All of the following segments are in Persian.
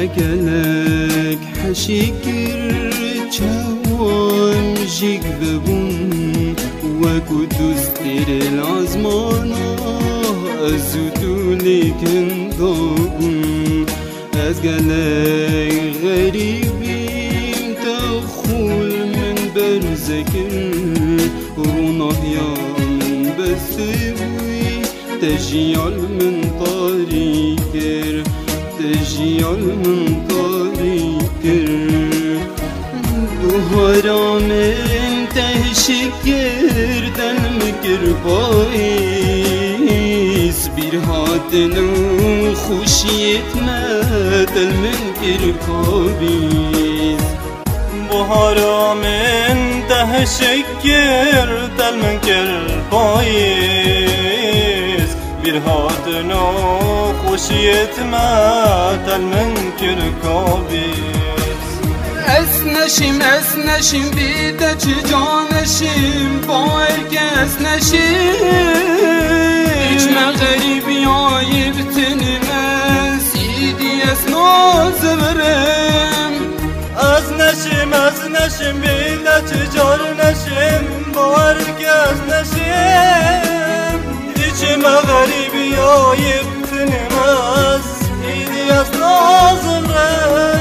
مگلک حشیگر چوان جیگ ببون وکو دوستیر الازمانا ازو دولیکن دابون از گلک غریبیم تخول من برزکر روناهیا من بسوی تجیال من طاریکر تجیال من طاریکر بهارام تهشکر دلم کرباییس بیر هاتنو خوشیت مدل من کرکابیس بهارام تهشکر دل من کرباییس بیر هاتنو خوشیت مدل من کرکابیس اسنشیم بیده چه جانشیم با ارکس نشیم هیچ مغریبی های بتنیم سیدی از نازمرم از نشیم بیده چه جانشیم با ارکس نشیم هیچ مغریبی های بتنیم سیدی از نازمرم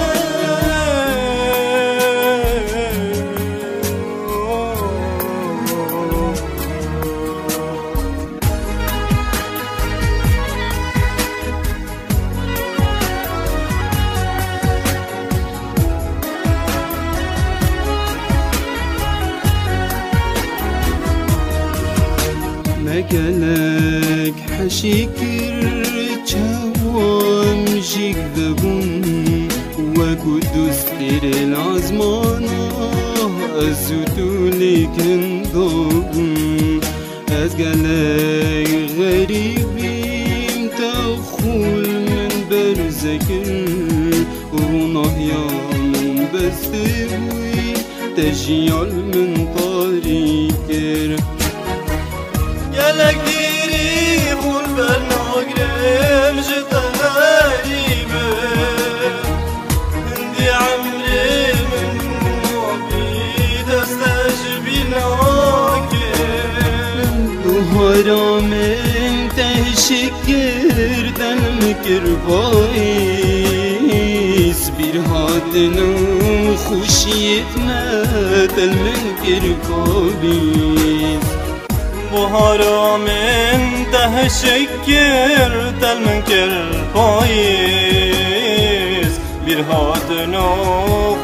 مگلک حشیگر چوان جیگ ببون وکو دوستیر الازمانا ازو دولیکن دابون از گلک غریبیم تخول من برزکر روناهیا من بستوی تجیال من طاریکر گلک دیری خون بر ناگرم جدا غریبه هندی عمری من نوبی دستش بیناکر بهارام تهشکر دلم کرباییس بیر هاتنو خوشیت مدل من کرکابیس بهارام تهشکر دل من کرباییس بیر هاتنو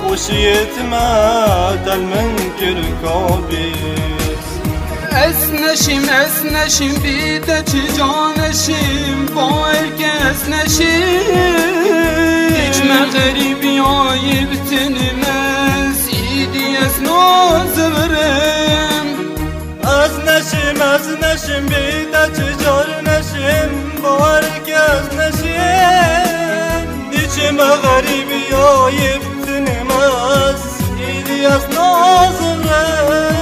خوشیت مدل من کرکابیس اسنشیم بیده چه جانشیم با ارکس نشیم هیچ مغریبی های بتنیم سیدی از نازمرم از نشیم بیده چه جانشیم با ارکس نشیم هیچ مغریبی های بتنیم سیدی از نازمرم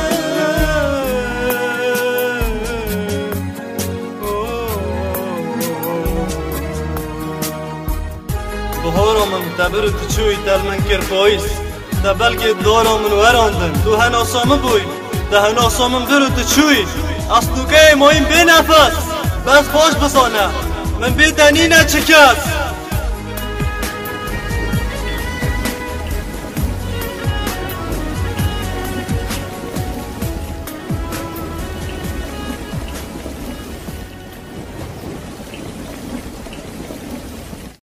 بهارامم تبر تو چوی دل من کرباییس ده بلکه دارامن وراندن تو هناسامه بوی ده هناسامم برو تو چوی از تو که مایم بی نفس بس باش بسانه من بی دنی نچکست